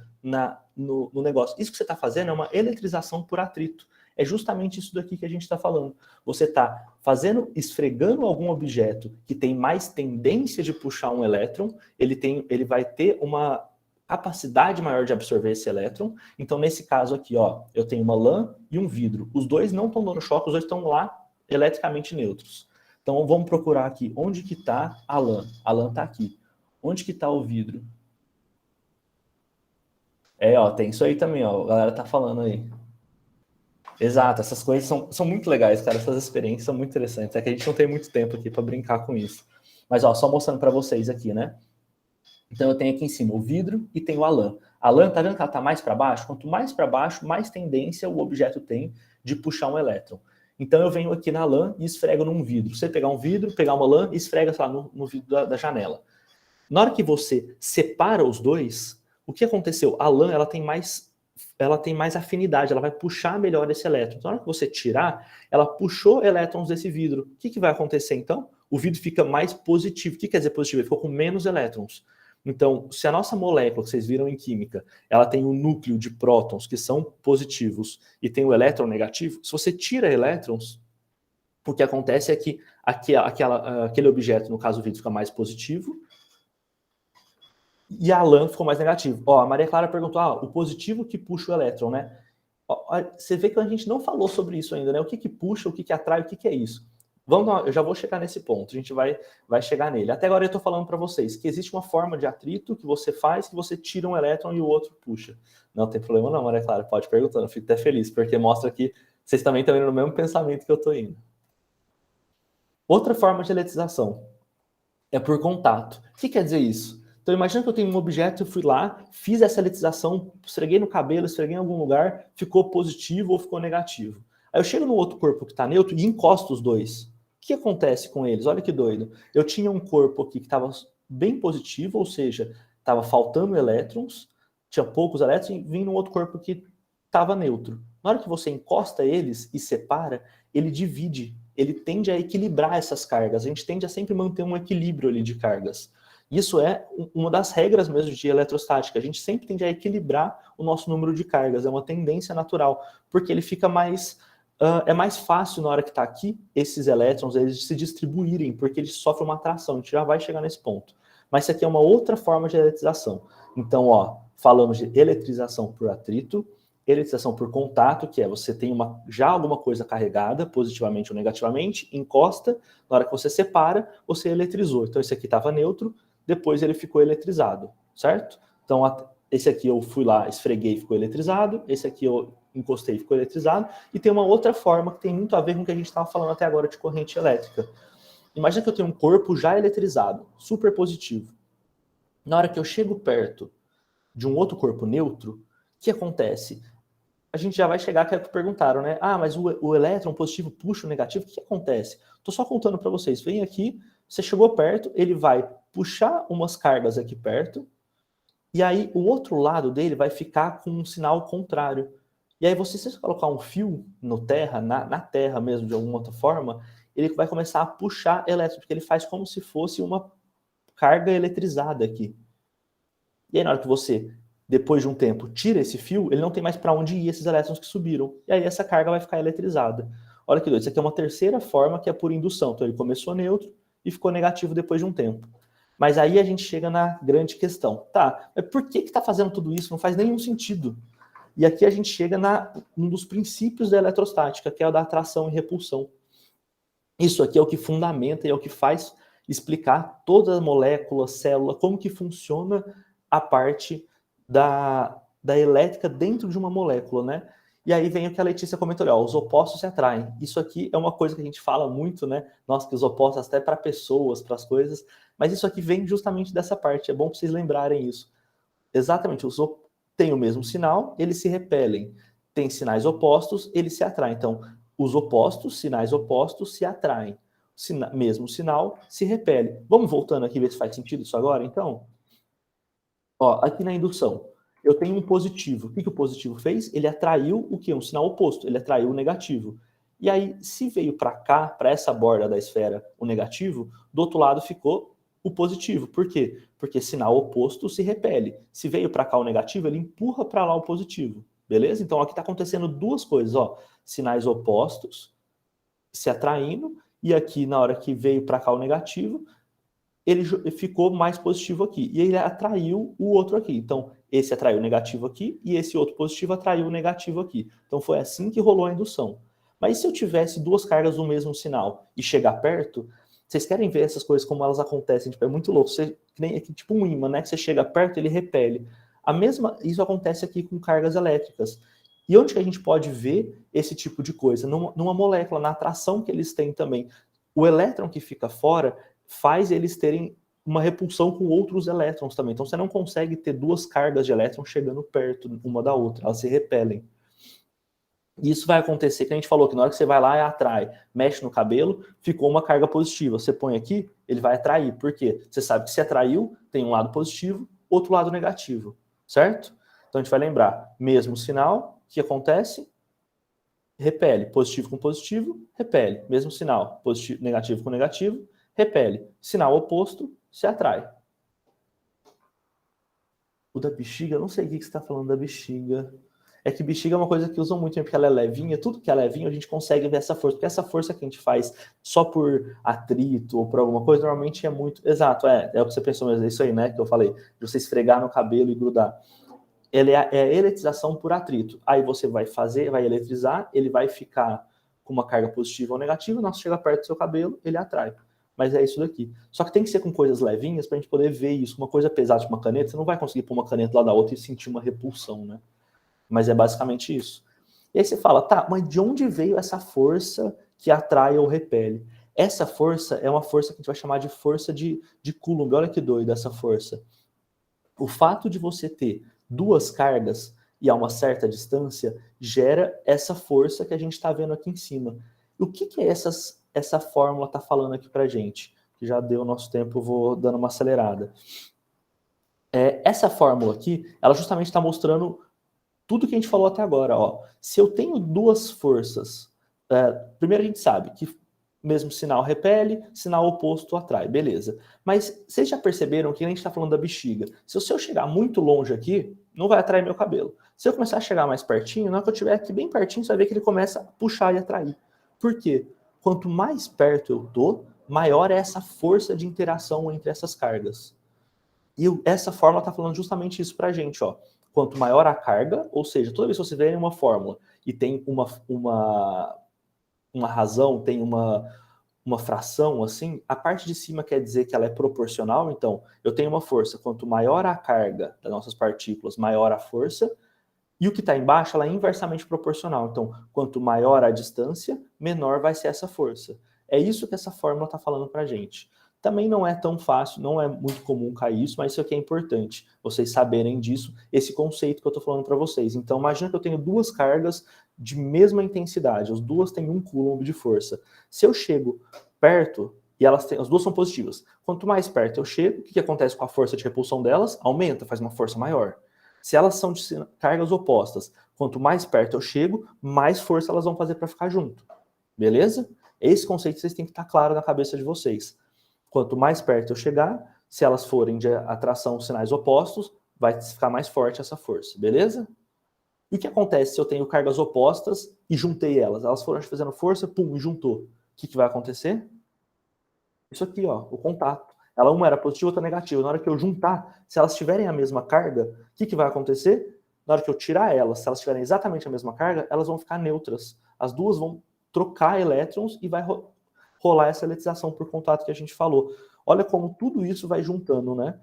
no negócio. Isso que você está fazendo é uma eletrização por atrito. É justamente isso daqui que a gente está falando. Você está esfregando algum objeto que tem mais tendência de puxar um elétron, ele vai ter uma capacidade maior de absorver esse elétron. Então, nesse caso aqui, ó, eu tenho uma lã e um vidro. Os dois não estão dando choque, os dois estão lá eletricamente neutros. Então, vamos procurar aqui. Onde que está a lã? A lã está aqui. Onde que está o vidro? Ó, tem isso aí também, ó. A galera tá falando aí. Exato, essas coisas são muito legais, cara. Essas experiências são muito interessantes. É que a gente não tem muito tempo aqui para brincar com isso. Mas, ó, só mostrando para vocês aqui, né? Então, eu tenho aqui em cima o vidro e tenho a lã. A lã, tá vendo que ela tá mais para baixo? Quanto mais para baixo, mais tendência o objeto tem de puxar um elétron. Então, eu venho aqui na lã e esfrego num vidro. Você pegar um vidro, pegar uma lã e esfrega, sei lá, no vidro da janela. Na hora que você separa os dois, o que aconteceu? A lã, ela tem mais afinidade, ela vai puxar melhor esse elétron. Então, na hora que você tirar, ela puxou elétrons desse vidro. O que vai acontecer, então? O vidro fica mais positivo. O que quer dizer positivo? Ele ficou com menos elétrons. Então, se a nossa molécula, que vocês viram em química, ela tem um núcleo de prótons que são positivos e tem o elétron negativo, se você tira elétrons, o que acontece é que aquele objeto, no caso o vidro, fica mais positivo, e a lã ficou mais negativo. Ó, a Maria Clara perguntou, o positivo que puxa o elétron, né? Ó, você vê que a gente não falou sobre isso ainda, né? O que puxa, o que atrai, o que é isso? Eu já vou chegar nesse ponto, a gente vai chegar nele. Até agora eu estou falando para vocês que existe uma forma de atrito que você faz, que você tira um elétron e o outro puxa. Não tem problema não, Maria Clara, pode perguntar, eu fico até feliz, porque mostra que vocês também estão indo no mesmo pensamento que eu estou indo. Outra forma de eletrização é por contato. O que quer dizer isso? Então, imagina que eu tenho um objeto, eu fui lá, fiz essa eletrização, esfreguei no cabelo, esfreguei em algum lugar, ficou positivo ou ficou negativo. Aí eu chego no outro corpo que está neutro e encosto os dois. O que acontece com eles? Olha que doido. Eu tinha um corpo aqui que estava bem positivo, ou seja, estava faltando elétrons, tinha poucos elétrons, e vim num outro corpo que estava neutro. Na hora que você encosta eles e separa, ele divide, ele tende a equilibrar essas cargas. A gente tende a sempre manter um equilíbrio ali de cargas. Isso é uma das regras mesmo de eletrostática. A gente sempre tende a equilibrar o nosso número de cargas. É uma tendência natural, porque ele fica mais... é mais fácil na hora que está aqui, esses elétrons, eles se distribuírem, porque eles sofrem uma atração. A gente já vai chegar nesse ponto. Mas isso aqui é uma outra forma de eletrização. Então, ó, falamos de eletrização por atrito, eletrização por contato, que é você tem já alguma coisa carregada, positivamente ou negativamente, encosta, na hora que você separa, você eletrizou. Então, esse aqui estava neutro, depois ele ficou eletrizado, certo? Então, esse aqui eu fui lá, esfreguei e ficou eletrizado, esse aqui eu encostei e ficou eletrizado, e tem uma outra forma que tem muito a ver com o que a gente estava falando até agora de corrente elétrica. Imagina que eu tenho um corpo já eletrizado, super positivo. Na hora que eu chego perto de um outro corpo neutro, o que acontece? A gente já vai chegar, que é o que perguntaram, né? Mas o elétron positivo puxa o negativo, o que acontece? Estou só contando para vocês. Vem aqui, você chegou perto, ele vai puxar umas cargas aqui perto, e aí o outro lado dele vai ficar com um sinal contrário. E aí se você colocar um fio na terra mesmo, de alguma outra forma, ele vai começar a puxar elétrons, porque ele faz como se fosse uma carga eletrizada aqui. E aí na hora que você, depois de um tempo, tira esse fio, ele não tem mais para onde ir esses elétrons que subiram. E aí essa carga vai ficar eletrizada. Olha que doido, isso aqui é uma terceira forma que é por indução. Então ele começou neutro e ficou negativo depois de um tempo. Mas aí a gente chega na grande questão. Tá, mas por que está fazendo tudo isso? Não faz nenhum sentido. E aqui a gente chega um dos princípios da eletrostática, que é o da atração e repulsão. Isso aqui é o que fundamenta e é o que faz explicar toda a molécula, célula, como que funciona a parte da elétrica dentro de uma molécula, né? E aí vem o que a Letícia comentou, ó, os opostos se atraem. Isso aqui é uma coisa que a gente fala muito, né? Nossa, que os opostos até para pessoas, para as coisas, mas isso aqui vem justamente dessa parte, é bom para vocês lembrarem isso. Exatamente, tem o mesmo sinal, eles se repelem. Tem sinais opostos, eles se atraem. Então, os opostos, sinais opostos, se atraem. Mesmo sinal, se repele. Vamos voltando aqui, ver se faz sentido isso agora, então? Ó, aqui na indução, eu tenho um positivo. O que o positivo fez? Ele atraiu o quê? Um sinal oposto. Ele atraiu o negativo. E aí, se veio para cá, para essa borda da esfera, o negativo, do outro lado ficou o positivo. Por quê? Porque sinal oposto se repele. Se veio para cá o negativo, ele empurra para lá o positivo. Beleza? Então, aqui está acontecendo duas coisas. Ó, sinais opostos se atraindo. E aqui, na hora que veio para cá o negativo, ele ficou mais positivo aqui. E ele atraiu o outro aqui. Então, esse atraiu o negativo aqui e esse outro positivo atraiu o negativo aqui. Então, foi assim que rolou a indução. Mas se eu tivesse duas cargas do mesmo sinal e chegar perto, vocês querem ver essas coisas como elas acontecem? Tipo, é muito louco. Você, nem aqui, tipo um ímã, né? Que você chega perto, ele repele. Isso acontece aqui com cargas elétricas. E onde que a gente pode ver esse tipo de coisa? Numa molécula, na atração que eles têm também. O elétron que fica fora faz eles terem uma repulsão com outros elétrons também. Então você não consegue ter duas cargas de elétrons chegando perto uma da outra, elas se repelem. E isso vai acontecer, que a gente falou que na hora que você vai lá e atrai, mexe no cabelo, ficou uma carga positiva. Você põe aqui, ele vai atrair. Por quê? Você sabe que se atraiu, tem um lado positivo, outro lado negativo, certo? Então a gente vai lembrar, mesmo sinal, o que acontece? Repele, positivo com positivo, repele. Mesmo sinal, positivo, negativo com negativo, repele. Sinal oposto, se atrai. O da bexiga, eu não sei o que você está falando da bexiga. É que bexiga é uma coisa que usam muito, porque ela é levinha. Tudo que é levinho, a gente consegue ver essa força. Porque essa força que a gente faz só por atrito ou por alguma coisa, normalmente é muito... Exato, é o que você pensou mesmo. É isso aí, né, que eu falei. De você esfregar no cabelo e grudar. Ele é eletrização por atrito. Aí você vai eletrizar, ele vai ficar com uma carga positiva ou negativa, não chega perto do seu cabelo, ele atrai. Mas é isso daqui. Só que tem que ser com coisas levinhas pra gente poder ver isso. Uma coisa pesada, tipo uma caneta, você não vai conseguir pôr uma caneta lá da outra e sentir uma repulsão, né? Mas é basicamente isso. E aí você fala, tá, mas de onde veio essa força que atrai ou repele? Essa força é uma força que a gente vai chamar de força de Coulomb. Olha que doido essa força. O fato de você ter duas cargas e a uma certa distância gera essa força que a gente está vendo aqui em cima. O que é essa fórmula está falando aqui para a gente? Que já deu o nosso tempo, eu vou dando uma acelerada. Essa fórmula aqui, ela justamente está mostrando tudo que a gente falou até agora. Ó. Se eu tenho duas forças, primeiro a gente sabe que mesmo sinal repele, sinal oposto atrai, beleza. Mas vocês já perceberam que a gente está falando da bexiga. Se eu chegar muito longe aqui, não vai atrair meu cabelo. Se eu começar a chegar mais pertinho, na hora que eu estiver aqui bem pertinho, você vai ver que ele começa a puxar e atrair. Por quê? Quanto mais perto eu tô, maior é essa força de interação entre essas cargas. E essa fórmula está falando justamente isso para a gente, ó. Quanto maior a carga, ou seja, toda vez que você vê uma fórmula e tem uma razão, tem uma fração assim, a parte de cima quer dizer que ela é proporcional. Então, eu tenho uma força, quanto maior a carga das nossas partículas, maior a força, e o que está embaixo, ela é inversamente proporcional. Então, quanto maior a distância, menor vai ser essa força. É isso que essa fórmula está falando para a gente. Também não é tão fácil, não é muito comum cair isso, mas isso aqui é importante, vocês saberem disso, esse conceito que eu estou falando para vocês. Então, imagina que eu tenho duas cargas de mesma intensidade, as duas têm 1 coulomb de força. Se eu chego perto, e as duas são positivas, quanto mais perto eu chego, o que acontece com a força de repulsão delas? Aumenta, faz uma força maior. Se elas são de cargas opostas, quanto mais perto eu chego, mais força elas vão fazer para ficar junto. Beleza? Esse conceito vocês têm que estar claro na cabeça de vocês. Quanto mais perto eu chegar, se elas forem de atração sinais opostos, vai ficar mais forte essa força, beleza? E o que acontece se eu tenho cargas opostas e juntei elas? Elas foram fazendo força, pum, e juntou. O que vai acontecer? Isso aqui, ó, o contato. Uma era positiva, outra negativa. Na hora que eu juntar, se elas tiverem a mesma carga, o que vai acontecer? Na hora que eu tirar elas, se elas tiverem exatamente a mesma carga, elas vão ficar neutras. As duas vão trocar elétrons e vai rolar essa eletrização por contato que a gente falou. Olha como tudo isso vai juntando, né?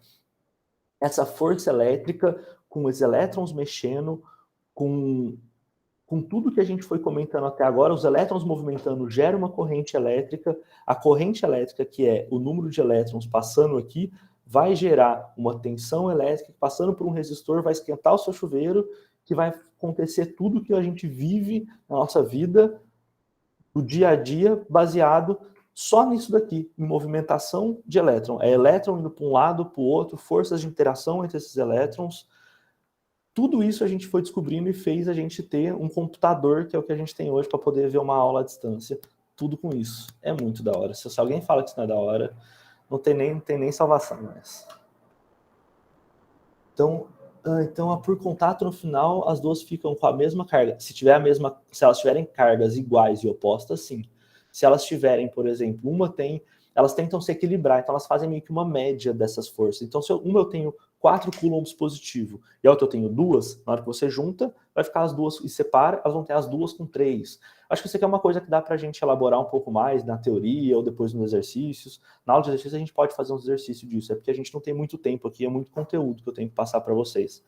Essa força elétrica com os elétrons mexendo, com com tudo que a gente foi comentando até agora, os elétrons movimentando gera uma corrente elétrica. A corrente elétrica, que é o número de elétrons passando aqui, vai gerar uma tensão elétrica, passando por um resistor, vai esquentar o seu chuveiro, que vai acontecer tudo que a gente vive na nossa vida, do dia a dia, baseado só nisso daqui, em movimentação de elétron. É elétron indo para um lado, para o outro, forças de interação entre esses elétrons. Tudo isso a gente foi descobrindo e fez a gente ter um computador, que é o que a gente tem hoje, para poder ver uma aula à distância. Tudo com isso. É muito da hora. Se alguém fala que isso não é da hora, não tem nem salvação mais. Então, por contato, no final, as duas ficam com a mesma carga. Se elas tiverem cargas iguais e opostas, sim. Se elas tiverem, por exemplo, elas tentam se equilibrar, então elas fazem meio que uma média dessas forças. Então, se eu tenho 4 coulombs positivo e a outra eu tenho 2, na hora que você junta, vai ficar as duas e separa, elas vão ter as duas com 3. Acho que isso aqui é uma coisa que dá pra gente elaborar um pouco mais na teoria ou depois nos exercícios. Na aula de exercício a gente pode fazer uns exercícios disso, é porque a gente não tem muito tempo aqui, é muito conteúdo que eu tenho que passar para vocês.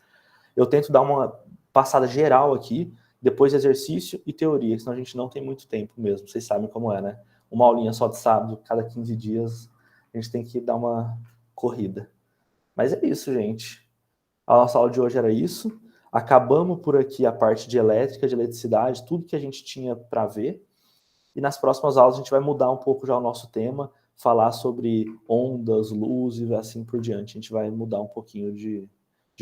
Eu tento dar uma passada geral aqui, depois exercício e teoria, senão a gente não tem muito tempo mesmo, vocês sabem como é, né? Uma aulinha só de sábado, cada 15 dias, a gente tem que dar uma corrida. Mas é isso, gente. A nossa aula de hoje era isso. Acabamos por aqui a parte de elétrica, de eletricidade, tudo que a gente tinha para ver. E nas próximas aulas a gente vai mudar um pouco já o nosso tema, falar sobre ondas, luz e assim por diante. A gente vai mudar um pouquinho de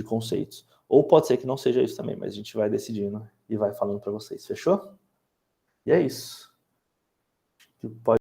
conceitos. Ou pode ser que não seja isso também, mas a gente vai decidindo e vai falando para vocês. Fechou? E é isso. Pode